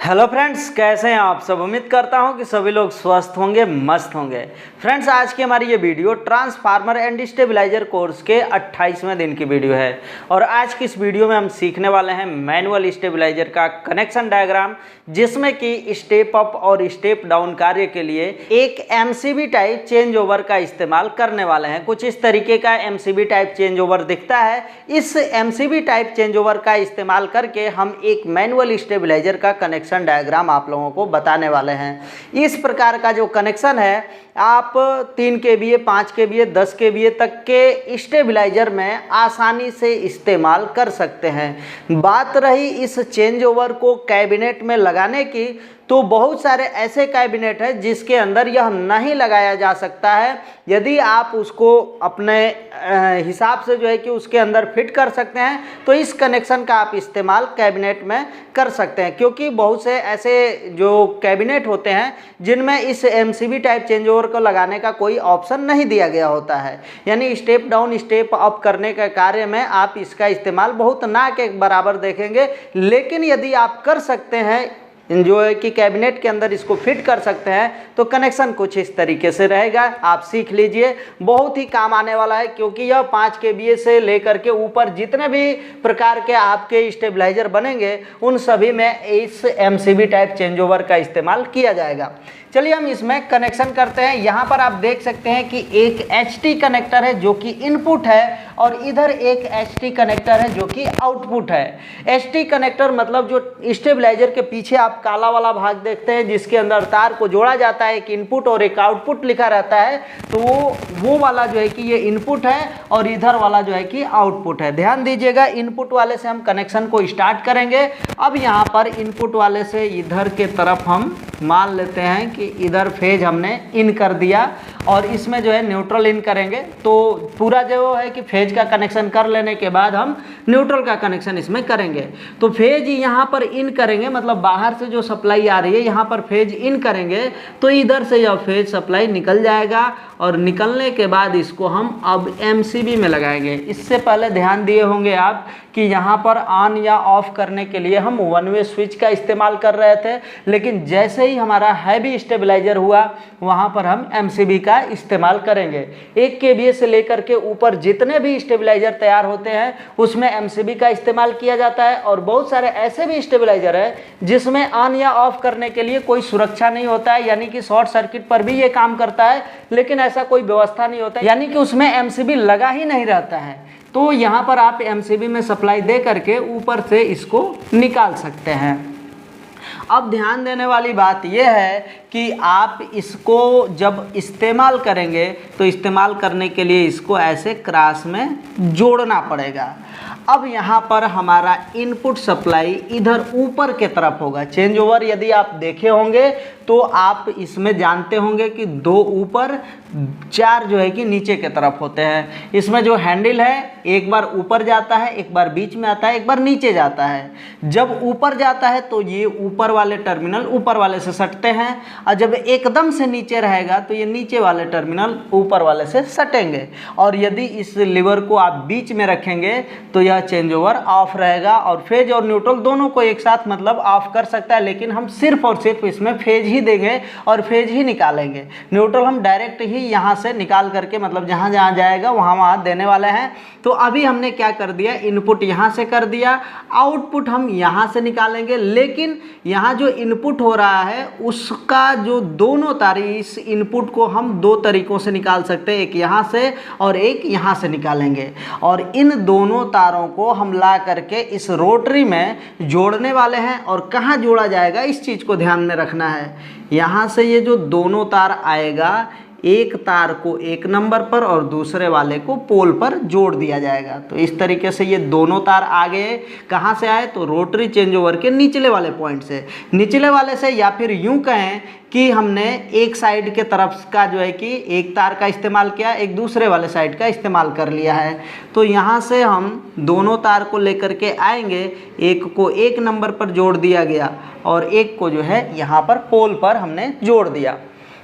Hello friends, कैसे हैं आप सब। उम्मीद करता हूं कि सभी लोग स्वस्थ होंगे, मस्त होंगे। फ्रेंड्स, आज की हमारी ये video transformer and stabilizer course के 28वें दिन की वीडियो है और आज की इस वीडियो में हम सीखने वाले हैं मैनुअल स्टेबलाइजर का कनेक्शन डायग्राम, जिसमें कि स्टेप अप और स्टेप डाउन कार्य के लिए एक एमसीबी टाइप चेंज ओवर का इस्तेमाल करने वाले हैं। कुछ इस तरीके का एमसीबी टाइप चेंज ओवर दिखता है। इस एमसीबी टाइप चेंज ओवर का इस्तेमाल करके हम एक मैनुअल स्टेबलाइजर का कनेक्शन डायग्राम आप लोगों को बताने वाले हैं। इस प्रकार का जो कनेक्शन है आप 3 kVA, 5 kVA, 10 kVA तक के स्टेबलाइजर में आसानी से इस्तेमाल कर सकते हैं। बात रही इस चेंज ओवर को कैबिनेट में लगाने की, तो बहुत सारे ऐसे कैबिनेट हैं जिसके अंदर यह नहीं लगाया जा सकता है। यदि आप उसको अपने हिसाब से जो है कि उसके अंदर फिट कर सकते हैं तो इस कनेक्शन का आप इस्तेमाल कैबिनेट में कर सकते हैं, क्योंकि बहुत से ऐसे जो कैबिनेट होते हैं जिनमें इस एमसीबी टाइप चेंज ओवर को लगाने का कोई ऑप्शन नहीं दिया गया होता है। यानी स्टेप डाउन स्टेप अप करने के कार्य में आप इसका इस्तेमाल बहुत ना के बराबर देखेंगे, लेकिन यदि आप कर सकते हैं, जो है कि कैबिनेट के अंदर इसको फिट कर सकते हैं, तो कनेक्शन कुछ इस तरीके से रहेगा। आप सीख लीजिए, बहुत ही काम आने वाला है, क्योंकि यह 5 kVA से लेकर के ऊपर जितने भी प्रकार के आपके स्टेबलाइजर बनेंगे उन सभी में इस एमसीबी टाइप चेंज ओवर का इस्तेमाल किया जाएगा। चलिए हम इसमें कनेक्शन करते हैं। यहाँ पर आप देख सकते हैं कि एक एचटी कनेक्टर है जो कि इनपुट है और इधर एक एचटी कनेक्टर है जो कि आउटपुट है। एचटी कनेक्टर मतलब जो स्टेबलाइजर के पीछे आप काला वाला भाग देखते हैं जिसके अंदर तार को जोड़ा जाता है, एक इनपुट और एक आउटपुट लिखा रहता है, तो वो वाला जो है कि ये इनपुट है और इधर वाला जो है कि आउटपुट है। ध्यान दीजिएगा, इनपुट वाले से हम कनेक्शन को स्टार्ट करेंगे। अब यहाँ पर इनपुट वाले से इधर के तरफ हम मान लेते हैं कि इधर फेज हमने इन कर दिया और इसमें जो है न्यूट्रल इन करेंगे। तो पूरा जो है कि फेज का कनेक्शन कर लेने के बाद हम न्यूट्रल का कनेक्शन इसमें करेंगे। तो फेज यहाँ पर इन करेंगे, मतलब बाहर से जो सप्लाई आ रही है यहाँ पर फेज इन करेंगे तो इधर से यह फेज सप्लाई निकल जाएगा और निकलने के बाद इसको हम अब एमसीबी में लगाएंगे। इससे पहले ध्यान दिए होंगे आप कि यहाँ पर ऑन या ऑफ करने के लिए हम वन वे स्विच का इस्तेमाल कर रहे थे, लेकिन जैसे ही हमारा हैवी स्टेबलाइजर हुआ वहाँ पर हम एमसीबी का इस्तेमाल करेंगे। 1 kVA से लेकर के ऊपर जितने भी स्टेबलाइजर तैयार होते हैं उसमें एमसीबी का इस्तेमाल किया जाता है। और बहुत सारे ऐसे भी स्टेबलाइजर है जिसमें ऑन या ऑफ करने के लिए कोई सुरक्षा नहीं होता है, यानी कि शॉर्ट सर्किट पर भी ये काम करता है, लेकिन ऐसा कोई व्यवस्था नहीं होता है, यानी कि उसमें एमसीबी लगा ही नहीं रहता है। तो यहाँ पर आप एमसीबी में सप्लाई दे करके ऊपर से इसको निकाल सकते हैं। अब ध्यान देने वाली बात यह है कि आप इसको जब इस्तेमाल करेंगे तो इस्तेमाल करने के लिए इसको ऐसे क्रॉस में जोड़ना पड़ेगा। अब यहाँ पर हमारा इनपुट सप्लाई इधर ऊपर के तरफ होगा। चेंज ओवर यदि आप देखे होंगे तो आप इसमें जानते होंगे कि 2 ऊपर 4 जो है कि नीचे के तरफ होते हैं। इसमें जो हैंडल है एक बार ऊपर जाता है, एक बार बीच में आता है, एक बार नीचे जाता है। जब ऊपर जाता है तो ये ऊपर वाले टर्मिनल ऊपर वाले से सटते हैं और जब एकदम से नीचे रहेगा तो ये नीचे वाले टर्मिनल ऊपर वाले से सटेंगे। और यदि इस लीवर को आप बीच में रखेंगे तो यह चेंज ओवर ऑफ रहेगा और फेज और न्यूट्रल दोनों को एक साथ मतलब ऑफ कर सकता है, लेकिन हम सिर्फ और सिर्फ इसमें फेज ही देंगे और फेज ही निकालेंगे। न्यूट्रल हम डायरेक्ट ही यहाँ से निकाल करके मतलब जहाँ जहाँ जाएगा वहाँ वहाँ देने वाले हैं। तो अभी हमने क्या कर दिया, इनपुट यहाँ से कर दिया, आउटपुट हम यहाँ से निकालेंगे, लेकिन यहाँ जो इनपुट हो रहा है उसका जो दोनों तार, इस इनपुट को हम 2 तरीकों से निकाल सकते हैं, एक यहाँ से और एक यहाँ से निकालेंगे। और इन दोनों तारों को हम ला करके इस रोटरी में जोड़ने वाले हैं। और कहाँ जोड़ा जाएगा इस चीज़ को ध्यान में रखना है। यहाँ से ये जो दोनों तार आएगा, एक तार को 1 नंबर पर और दूसरे वाले को पोल पर जोड़ दिया जाएगा। तो इस तरीके से ये दोनों तार आ गए। कहाँ से आए, तो रोटरी चेंज ओवर के निचले वाले पॉइंट से, निचले वाले से, या फिर यूं कहें कि हमने एक साइड के तरफ का जो है कि एक तार का इस्तेमाल किया, एक दूसरे वाले साइड का इस्तेमाल कर लिया है। तो यहाँ से हम दोनों तार को लेकर के आएंगे, एक को 1 नंबर पर जोड़ दिया गया और एक को जो है यहाँ पर पोल पर हमने जोड़ दिया।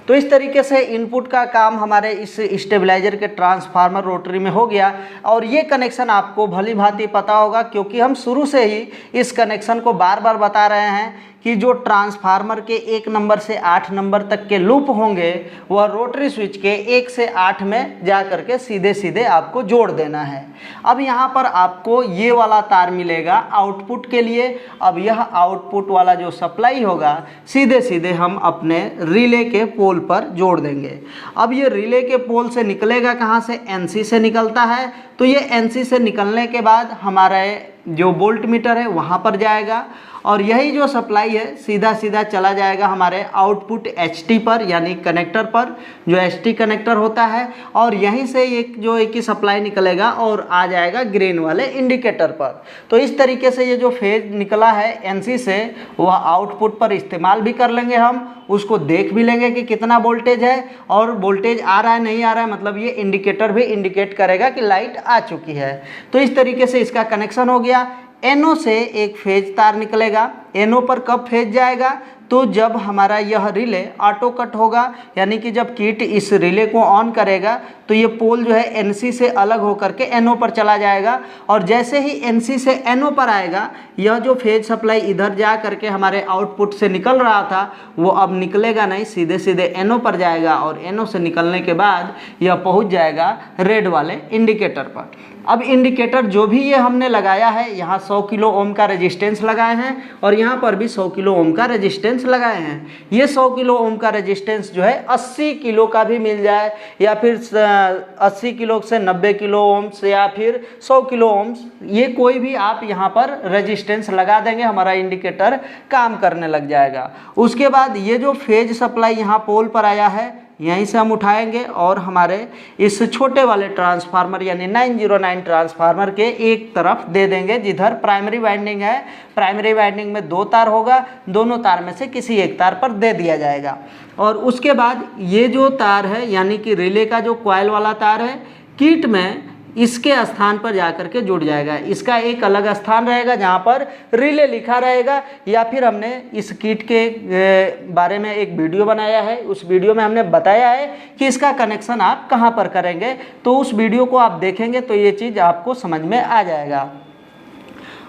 तो इस तरीके से इनपुट का काम हमारे इस स्टेबलाइजर के ट्रांसफार्मर रोटरी में हो गया। और ये कनेक्शन आपको भली भांति पता होगा, क्योंकि हम शुरू से ही इस कनेक्शन को बार बार बता रहे हैं कि जो ट्रांसफार्मर के 1 नंबर से 8 नंबर तक के लूप होंगे वह रोटरी स्विच के 1 से 8 में जा करके सीधे सीधे आपको जोड़ देना है। अब यहाँ पर आपको ये वाला तार मिलेगा आउटपुट के लिए। अब यह आउटपुट वाला जो सप्लाई होगा सीधे सीधे हम अपने रिले के पोल पर जोड़ देंगे। अब ये रिले के पोल से निकलेगा कहाँ से, एनसी से निकलता है। तो ये एनसी से निकलने के बाद हमारा जो वोल्ट मीटर है वहाँ पर जाएगा और यही जो सप्लाई है सीधा सीधा चला जाएगा हमारे आउटपुट एचटी पर, यानी कनेक्टर पर, जो एचटी कनेक्टर होता है। और यहीं से एक ही सप्लाई निकलेगा और आ जाएगा ग्रीन वाले इंडिकेटर पर। तो इस तरीके से ये जो फेज निकला है एनसी से वह आउटपुट पर इस्तेमाल भी कर लेंगे, हम उसको देख भी लेंगे कि कितना वोल्टेज है और वोल्टेज आ रहा है नहीं आ रहा है, मतलब ये इंडिकेटर भी इंडिकेट करेगा कि लाइट आ चुकी है। तो इस तरीके से इसका कनेक्शन हो गया। एनओ से एक फेज तार निकलेगा। एनओ पर कब फेज जाएगा, तो जब हमारा यह रिले ऑटो कट होगा, यानी कि जब किट इस रिले को ऑन करेगा तो ये पोल जो है एनसी से अलग होकर के एनओ पर चला जाएगा। और जैसे ही एनसी से एनओ पर आएगा यह जो फेज सप्लाई इधर जा करके हमारे आउटपुट से निकल रहा था वो अब निकलेगा नहीं, सीधे सीधे एनओ पर जाएगा और एनओ से निकलने के बाद यह पहुंच जाएगा रेड वाले इंडिकेटर पर। अब इंडिकेटर जो भी ये हमने लगाया है, यहाँ 100 किलो ओम का रेजिस्टेंस लगाए हैं और यहाँ पर भी 100 किलो ओम का रेजिस्टेंस लगाए हैं। ये 100 किलो ओम का रेजिस्टेंस जो है 80 किलो का भी मिल जाए या फिर 80 किलो से 90 किलो ओम्स या फिर 100 किलो ओम्स, ये कोई भी आप यहाँ पर रेजिस्टेंस लगा देंगे, हमारा इंडिकेटर काम करने लग जाएगा। उसके बाद ये जो फेज सप्लाई यहाँ पोल पर आया है यहीं से हम उठाएंगे और हमारे इस छोटे वाले ट्रांसफार्मर यानी 909 ट्रांसफार्मर के एक तरफ दे देंगे जिधर प्राइमरी वाइंडिंग है। प्राइमरी वाइंडिंग में 2 तार होगा, दोनों तार में से किसी एक तार पर दे दिया जाएगा। और उसके बाद ये जो तार है यानी कि रिले का जो कॉइल वाला तार है किट में इसके स्थान पर जाकर के जुड़ जाएगा। इसका एक अलग स्थान रहेगा जहाँ पर रिले लिखा रहेगा, या फिर हमने इस किट के बारे में एक वीडियो बनाया है, उस वीडियो में हमने बताया है कि इसका कनेक्शन आप कहाँ पर करेंगे। तो उस वीडियो को आप देखेंगे तो ये चीज़ आपको समझ में आ जाएगा।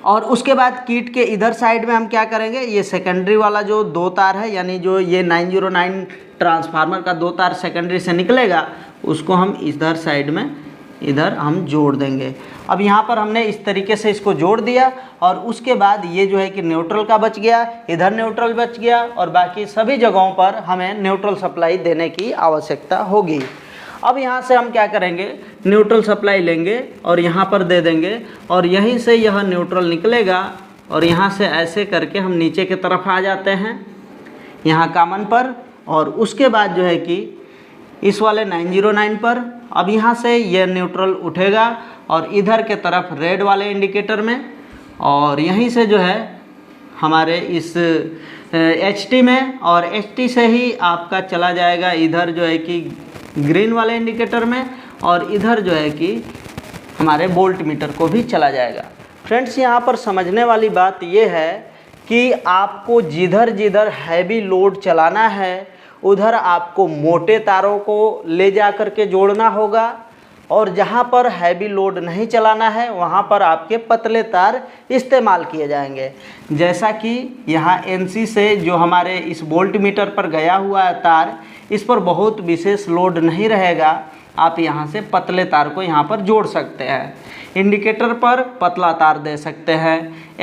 और उसके बाद किट के इधर साइड में हम क्या करेंगे, ये सेकेंडरी वाला जो 2 तार है यानी जो ये 909 ट्रांसफार्मर का 2 तार सेकेंडरी से निकलेगा उसको हम इधर साइड में इधर हम जोड़ देंगे। अब यहाँ पर हमने इस तरीके से इसको जोड़ दिया और उसके बाद ये जो है कि न्यूट्रल का बच गया, इधर न्यूट्रल बच गया और बाकी सभी जगहों पर हमें न्यूट्रल सप्लाई देने की आवश्यकता होगी। अब यहाँ से हम क्या करेंगे, न्यूट्रल सप्लाई लेंगे और यहाँ पर दे देंगे और यहीं से यह न्यूट्रल निकलेगा और यहाँ से ऐसे करके हम नीचे की तरफ आ जाते हैं यहाँ कॉमन पर। और उसके बाद जो है कि इस वाले 909 पर अब यहाँ से यह न्यूट्रल उठेगा और इधर के तरफ रेड वाले इंडिकेटर में, और यहीं से जो है हमारे इस HT में, और HT से ही आपका चला जाएगा इधर जो है कि ग्रीन वाले इंडिकेटर में, और इधर जो है कि हमारे वोल्ट मीटर को भी चला जाएगा। फ्रेंड्स यहाँ पर समझने वाली बात ये है कि आपको जिधर जिधर हैवी लोड चलाना है उधर आपको मोटे तारों को ले जा कर के जोड़ना होगा, और जहाँ पर हैवी लोड नहीं चलाना है वहाँ पर आपके पतले तार इस्तेमाल किए जाएंगे। जैसा कि यहाँ NC से जो हमारे इस वोल्ट मीटर पर गया हुआ है तार, इस पर बहुत विशेष लोड नहीं रहेगा, आप यहाँ से पतले तार को यहाँ पर जोड़ सकते हैं। इंडिकेटर पर पतला तार दे सकते हैं।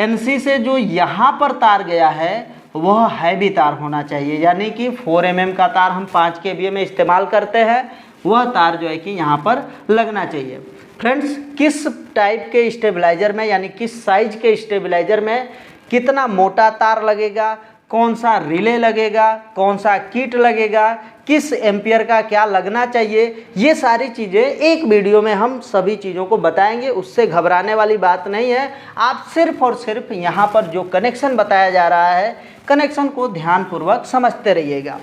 NC से जो यहाँ पर तार गया है वह हैवी तार होना चाहिए, यानी कि 4 mm का तार हम 5 kVA में इस्तेमाल करते हैं, वह तार जो है कि यहाँ पर लगना चाहिए। फ्रेंड्स किस टाइप के स्टेबलाइज़र में यानी किस साइज के स्टेबलाइज़र में कितना मोटा तार लगेगा, कौन सा रिले लगेगा, कौन सा किट लगेगा, किस एम्पियर का क्या लगना चाहिए, ये सारी चीज़ें एक वीडियो में हम सभी चीज़ों को बताएंगे। उससे घबराने वाली बात नहीं है। आप सिर्फ और सिर्फ यहाँ पर जो कनेक्शन बताया जा रहा है कनेक्शन को ध्यानपूर्वक समझते रहिएगा।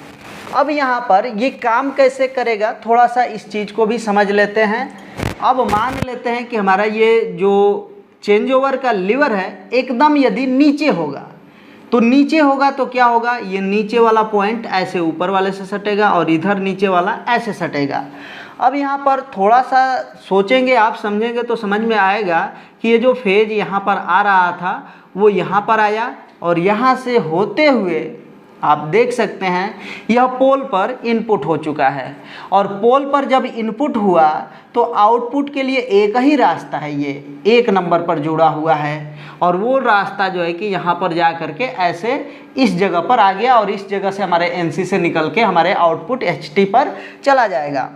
अब यहाँ पर ये काम कैसे करेगा थोड़ा सा इस चीज़ को भी समझ लेते हैं। अब मान लेते हैं कि हमारा ये जो चेंज ओवर का लीवर है एकदम यदि नीचे होगा, तो नीचे होगा तो क्या होगा, ये नीचे वाला पॉइंट ऐसे ऊपर वाले से सटेगा और इधर नीचे वाला ऐसे सटेगा। अब यहाँ पर थोड़ा सा सोचेंगे आप, समझेंगे तो समझ में आएगा कि ये जो फेज यहाँ पर आ रहा था वो यहाँ पर आया, और यहाँ से होते हुए आप देख सकते हैं यह पोल पर इनपुट हो चुका है। और पोल पर जब इनपुट हुआ तो आउटपुट के लिए एक ही रास्ता है, ये 1 नंबर पर जुड़ा हुआ है। और वो रास्ता जो है कि यहाँ पर जा करके ऐसे इस जगह पर आ गया और इस जगह से हमारे NC से निकल के हमारे आउटपुट HT पर चला जाएगा।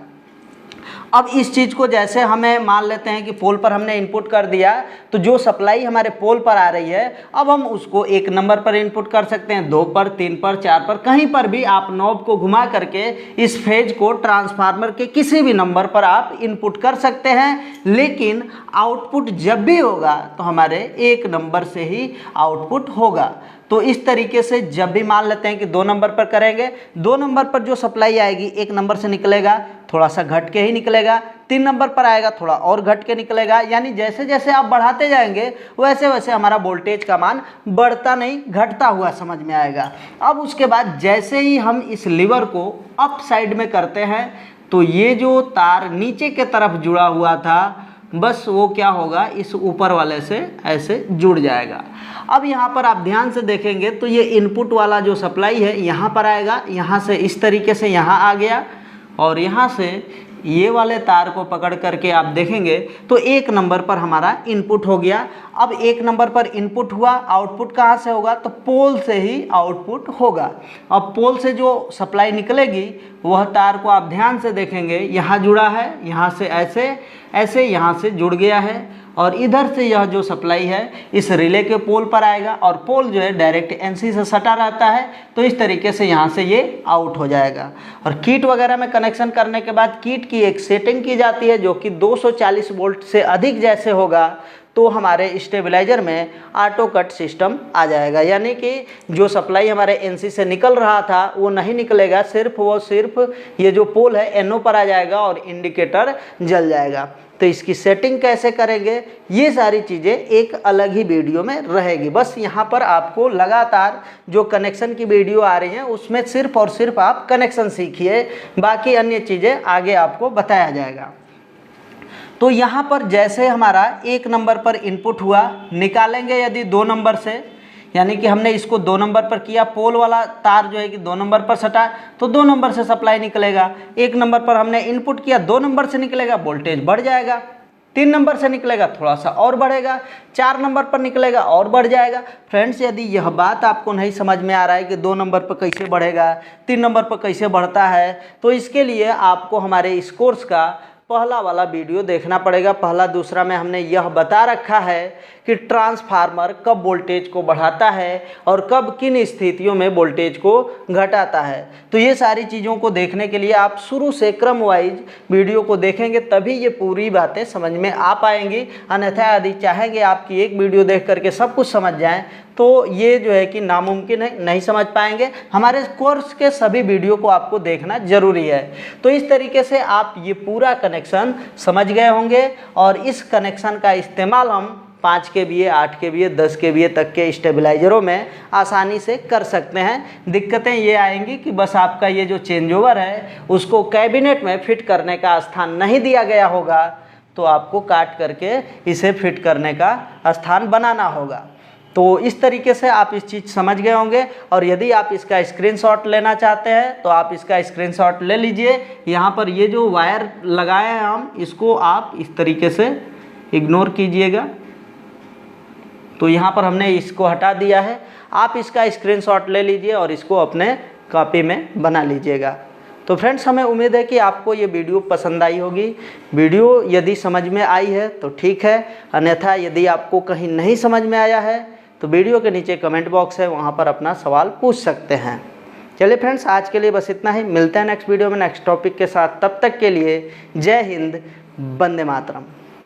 अब इस चीज़ को जैसे हमें मान लेते हैं कि पोल पर हमने इनपुट कर दिया, तो जो सप्लाई हमारे पोल पर आ रही है अब हम उसको 1 नंबर पर इनपुट कर सकते हैं, 2 पर, 3 पर, 4 पर, कहीं पर भी आप नॉब को घुमा करके इस फेज को ट्रांसफार्मर के किसी भी नंबर पर आप इनपुट कर सकते हैं। लेकिन आउटपुट जब भी होगा तो हमारे 1 नंबर से ही आउटपुट होगा। तो इस तरीके से जब भी मान लेते हैं कि 2 नंबर पर करेंगे, 2 नंबर पर जो सप्लाई आएगी 1 नंबर से निकलेगा, थोड़ा सा घट के ही निकलेगा, 3 नंबर पर आएगा थोड़ा और घट के निकलेगा। यानी जैसे जैसे आप बढ़ाते जाएंगे वैसे वैसे हमारा वोल्टेज का मान बढ़ता नहीं घटता हुआ समझ में आएगा। अब उसके बाद जैसे ही हम इस लीवर को अप साइड में करते हैं तो ये जो तार नीचे के तरफ जुड़ा हुआ था बस वो क्या होगा, इस ऊपर वाले से ऐसे जुड़ जाएगा। अब यहाँ पर आप ध्यान से देखेंगे तो ये इनपुट वाला जो सप्लाई है यहाँ पर आएगा, यहाँ से इस तरीके से यहाँ आ गया और यहाँ से ये वाले तार को पकड़ करके आप देखेंगे तो 1 नंबर पर हमारा इनपुट हो गया। अब 1 नंबर पर इनपुट हुआ, आउटपुट कहाँ से होगा, तो पोल से ही आउटपुट होगा। अब पोल से जो सप्लाई निकलेगी वह तार को आप ध्यान से देखेंगे यहाँ जुड़ा है, यहाँ से ऐसे ऐसे यहाँ से जुड़ गया है और इधर से यह जो सप्लाई है इस रिले के पोल पर आएगा और पोल जो है डायरेक्ट NC से सटा रहता है। तो इस तरीके से यहाँ से ये आउट हो जाएगा। और किट वगैरह में कनेक्शन करने के बाद किट की एक सेटिंग की जाती है जो कि 240 वोल्ट से अधिक जैसे होगा तो हमारे स्टेबलाइजर में ऑटो कट सिस्टम आ जाएगा। यानी कि जो सप्लाई हमारे NC से निकल रहा था वो नहीं निकलेगा, सिर्फ ये जो पोल है NO पर आ जाएगा और इंडिकेटर जल जाएगा। तो इसकी सेटिंग कैसे करेंगे ये सारी चीज़ें एक अलग ही वीडियो में रहेगी। बस यहाँ पर आपको लगातार जो कनेक्शन की वीडियो आ रही हैं उसमें सिर्फ और सिर्फ आप कनेक्शन सीखिए, बाकी अन्य चीज़ें आगे आपको बताया जाएगा। तो यहाँ पर जैसे हमारा 1 नंबर पर इनपुट हुआ, निकालेंगे यदि 2 नंबर से, यानी कि हमने इसको 2 नंबर पर किया, पोल वाला तार जो है कि 2 नंबर पर सटा तो 2 नंबर से सप्लाई निकलेगा। 1 नंबर पर हमने इनपुट किया, 2 नंबर से निकलेगा, वोल्टेज बढ़ जाएगा। 3 नंबर से निकलेगा थोड़ा सा और बढ़ेगा, 4 नंबर पर निकलेगा और बढ़ जाएगा। फ्रेंड्स यदि यह बात आपको नहीं समझ में आ रहा है कि 2 नंबर पर कैसे बढ़ेगा, 3 नंबर पर कैसे बढ़ता है, तो इसके लिए आपको हमारे इस कोर्स का पहला वाला वीडियो देखना पड़ेगा। पहला दूसरा में हमने यह बता रखा है कि ट्रांसफार्मर कब वोल्टेज को बढ़ाता है और कब किन स्थितियों में वोल्टेज को घटाता है। तो ये सारी चीज़ों को देखने के लिए आप शुरू से क्रम वाइज वीडियो को देखेंगे तभी ये पूरी बातें समझ में आ पाएंगी। अन्यथा यदि चाहेंगे आपकी एक वीडियो देख करके सब कुछ समझ जाएं तो ये जो है कि नामुमकिन है, नहीं समझ पाएंगे। हमारे कोर्स के सभी वीडियो को आपको देखना जरूरी है। तो इस तरीके से आप ये पूरा कनेक्शन समझ गए होंगे और इस कनेक्शन का इस्तेमाल हम 5 kVA, 8 kVA, 10 kVA तक के स्टेबलाइजरों में आसानी से कर सकते हैं। दिक्कतें ये आएंगी कि बस आपका ये जो चेंज ओवर है उसको कैबिनेट में फिट करने का स्थान नहीं दिया गया होगा, तो आपको काट करके इसे फिट करने का स्थान बनाना होगा। तो इस तरीके से आप इस चीज़ समझ गए होंगे। और यदि आप इसका स्क्रीनशॉट लेना चाहते हैं तो आप इसका स्क्रीनशॉट ले लीजिए। यहाँ पर ये जो वायर लगाए हैं हम, इसको आप इस तरीके से इग्नोर कीजिएगा। तो यहाँ पर हमने इसको हटा दिया है। आप इसका स्क्रीनशॉट ले लीजिए और इसको अपने कॉपी में बना लीजिएगा। तो फ्रेंड्स हमें उम्मीद है कि आपको ये वीडियो पसंद आई होगी। वीडियो यदि समझ में आई है तो ठीक है, अन्यथा यदि आपको कहीं नहीं समझ में आया है तो वीडियो के नीचे कमेंट बॉक्स है, वहाँ पर अपना सवाल पूछ सकते हैं। चलिए फ्रेंड्स आज के लिए बस इतना ही। मिलते हैं नेक्स्ट वीडियो में नेक्स्ट टॉपिक के साथ। तब तक के लिए जय हिंद, वंदे मातरम।